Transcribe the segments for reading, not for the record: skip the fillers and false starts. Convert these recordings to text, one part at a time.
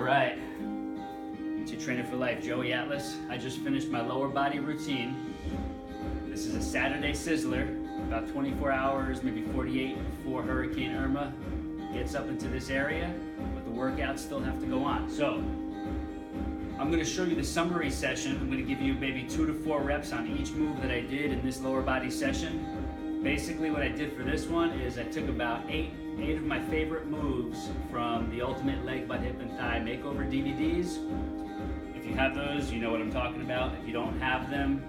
Alright, to Trainer for Life, Joey Atlas. I just finished my lower body routine. This is a Saturday sizzler, about 24 hours, maybe 48 before Hurricane Irma gets up into this area, but the workouts still have to go on. So, I'm going to show you the summary session. I'm going to give you maybe 2 to 4 reps on each move that I did in this lower body session. Basically what I did for this one is I took about 8 of my favorite moves from the Ultimate Leg, Butt, Hip, and Thigh Makeover DVDs. If you have those, you know what I'm talking about. If you don't have them,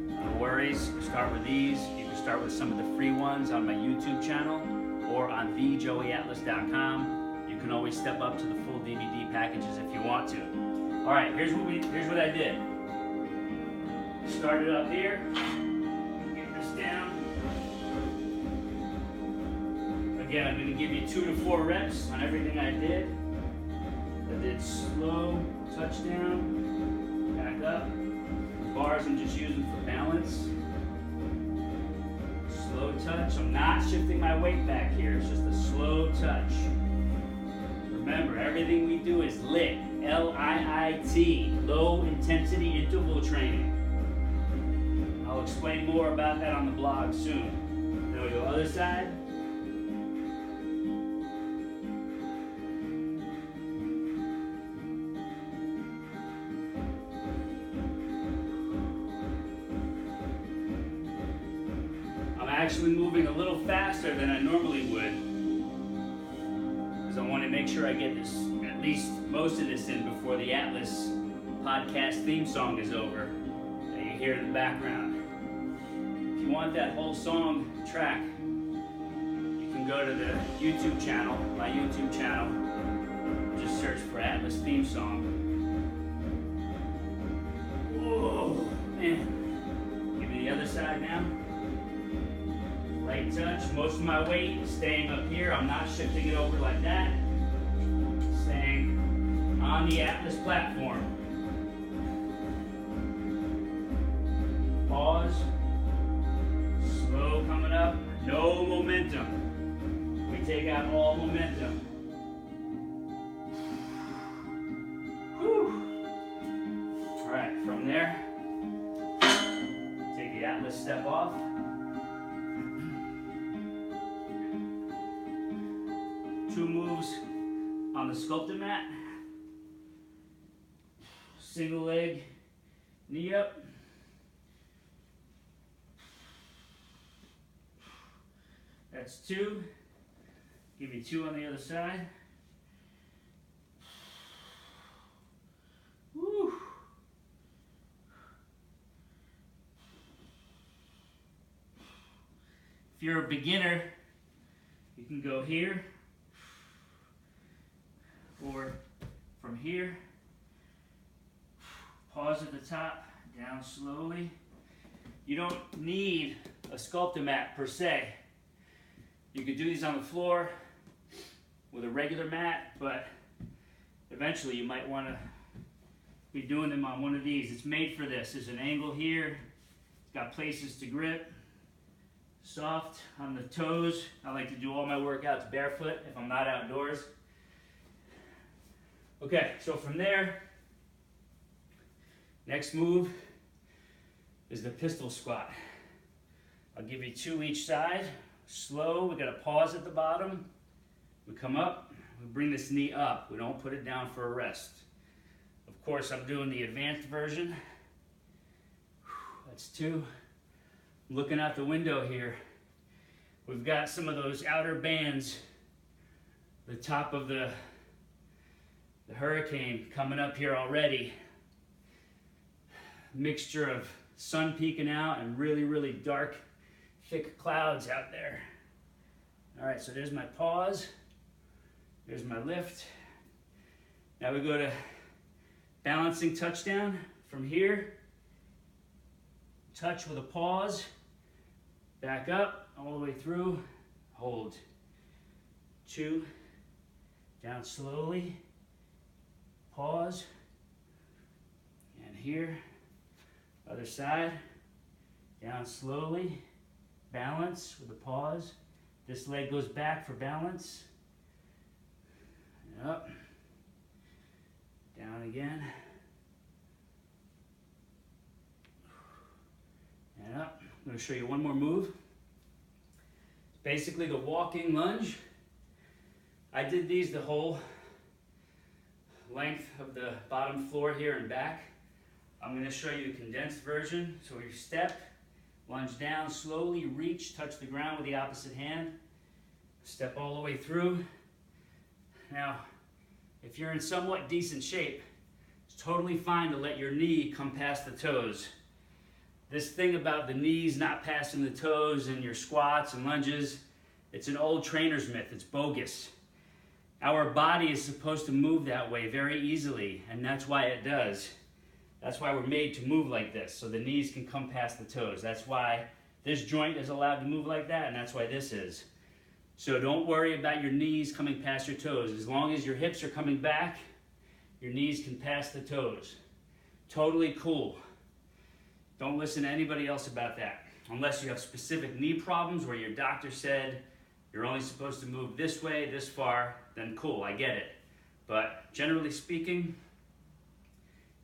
no worries. Start with these. You can start with some of the free ones on my YouTube channel or on thejoeyatlas.com. You can always step up to the full DVD packages if you want to. All right, here's what I did. Started up here. Get this down. Again, I'm going to give you 2 to 4 reps on everything I did. I did slow touchdown, back up. Bars I'm just using for balance. Slow touch. I'm not shifting my weight back here. It's just a slow touch. Remember, everything we do is LIIT, L-I-I-T, low intensity interval training. I'll explain more about that on the blog soon. Then we go other side. I'm actually moving a little faster than I normally would, because I want to make sure I get this, at least most of this in before the Atlas podcast theme song is over that you hear in the background. If you want that whole song track, you can go to the YouTube channel, my YouTube channel, just search for Atlas theme song. Whoa, man. Give me the other side now. Light touch. Most of my weight is staying up here. I'm not shifting it over like that. Staying on the Atlas platform. Pause. Slow coming up. No momentum. We take out all momentum. Whew. All right, from there, take the Atlas step off. Two moves on the sculpted mat. Single leg, knee up. That's 2. Give me 2 on the other side. Woo. If you're a beginner, you can go here, or from here, pause at the top, down slowly. You don't need a sculptor mat per se. You could do these on the floor with a regular mat, but eventually you might want to be doing them on one of these. It's made for this. There's an angle here. It's got places to grip. Soft on the toes. I like to do all my workouts barefoot if I'm not outdoors. Okay, so from there, next move is the pistol squat. I'll give you 2 each side. Slow, we got to pause at the bottom. We come up, we bring this knee up. We don't put it down for a rest. Of course, I'm doing the advanced version. That's 2. I'm looking out the window here. We've got some of those outer bands, the top of the hurricane coming up here already. Mixture of sun peeking out and really, really dark, thick clouds out there. All right, so there's my pause. There's my lift. Now we go to balancing touchdown from here. Touch with a pause. Back up, all the way through. Hold. 2. Down slowly. Pause. And here. Other side. Down slowly. Balance with a pause. This leg goes back for balance. And up. I'm going to show you one more move. Basically the walking lunge. I did these the whole length of the bottom floor here and back. I'm going to show you a condensed version. So you step, lunge down, slowly reach, touch the ground with the opposite hand. Step all the way through. Now, if you're in somewhat decent shape, it's totally fine to let your knee come past the toes. This thing about the knees not passing the toes in your squats and lunges, it's an old trainer's myth. It's bogus. Our body is supposed to move that way very easily, and that's why it does. That's why we're made to move like this, so the knees can come past the toes. That's why this joint is allowed to move like that, and that's why this is. So don't worry about your knees coming past your toes. As long as your hips are coming back, your knees can pass the toes. Totally cool. Don't listen to anybody else about that. Unless you have specific knee problems where your doctor said you're only supposed to move this way, this far, then cool, I get it. But generally speaking,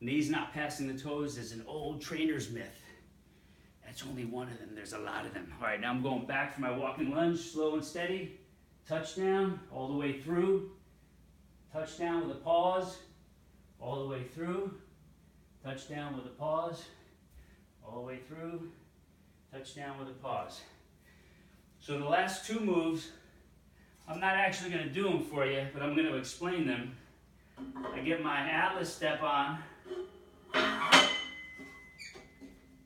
knees not passing the toes is an old trainer's myth. That's only one of them, there's a lot of them. All right, now I'm going back for my walking lunge, slow and steady. Touchdown, all the way through. Touchdown with a pause, all the way through. Touchdown with a pause, all the way through. Touchdown with a pause. So the last two moves, I'm not actually going to do them for you, but I'm going to explain them. I get my Atlas step on.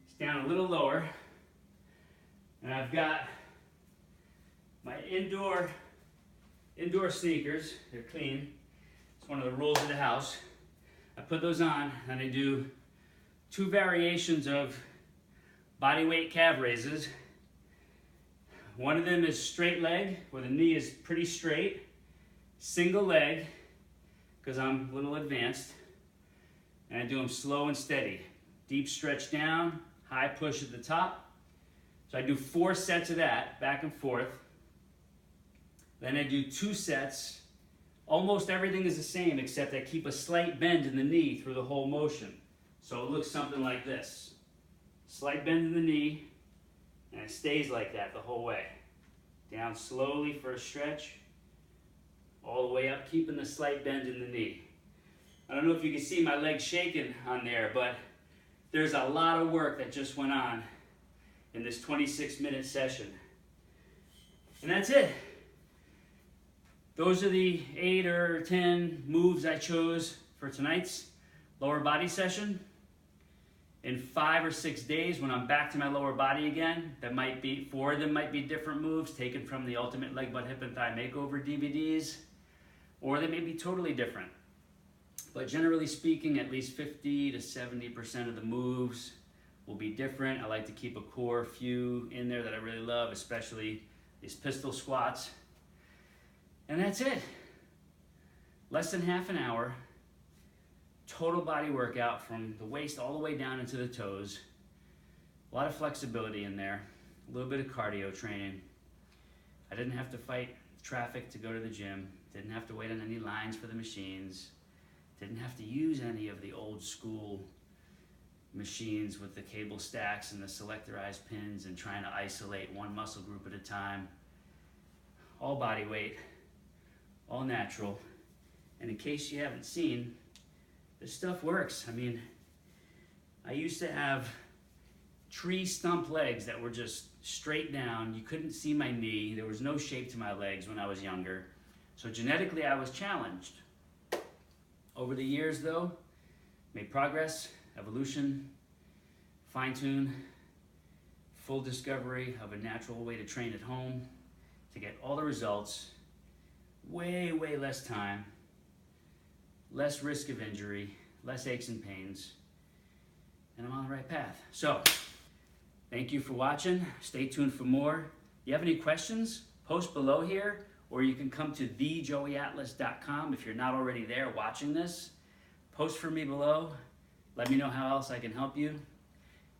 It's down a little lower. And I've got my indoor sneakers. They're clean. It's one of the rules of the house. I put those on and I do two variations of body weight calf raises. One of them is straight leg, where the knee is pretty straight. Single leg, because I'm a little advanced. And I do them slow and steady. Deep stretch down, high push at the top. So I do 4 sets of that, back and forth. Then I do 2 sets. Almost everything is the same, except I keep a slight bend in the knee through the whole motion. So it looks something like this. Slight bend in the knee, and it stays like that the whole way. Down slowly for a stretch, all the way up, keeping the slight bend in the knee. I don't know if you can see my legs shaking on there, but there's a lot of work that just went on in this 26-minute session. And that's it. Those are the 8 or 10 moves I chose for tonight's lower body session. In 5 or 6 days, when I'm back to my lower body again, that might be 4 of them might be different moves taken from the Ultimate Leg, Butt, Hip, and Thigh Makeover DVDs, or they may be totally different. But generally speaking, at least 50 to 70% of the moves will be different. I like to keep a core few in there that I really love, especially these pistol squats. And that's it. Less than half an hour. Total body workout from the waist all the way down into the toes. A lot of flexibility in there. A little bit of cardio training. I didn't have to fight traffic to go to the gym. Didn't have to wait on any lines for the machines. Didn't have to use any of the old school machines with the cable stacks and the selectorized pins and trying to isolate one muscle group at a time. All body weight, all natural. And in case you haven't seen, this stuff works. I mean, I used to have tree stump legs that were just straight down. You couldn't see my knee. There was no shape to my legs when I was younger. So genetically, I was challenged. Over the years, though, made progress, evolution, fine-tune, full discovery of a natural way to train at home to get all the results, way, way less time, less risk of injury, less aches and pains, and I'm on the right path. So, thank you for watching. Stay tuned for more. If you have any questions, post below here, or you can come to thejoeyatlas.com if you're not already there watching this. Post for me below. Let me know how else I can help you.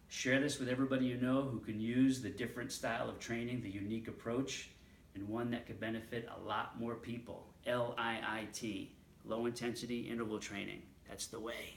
Share this with everybody you know who can use the different style of training, the unique approach, and one that could benefit a lot more people. LIIT, low intensity interval training. That's the way.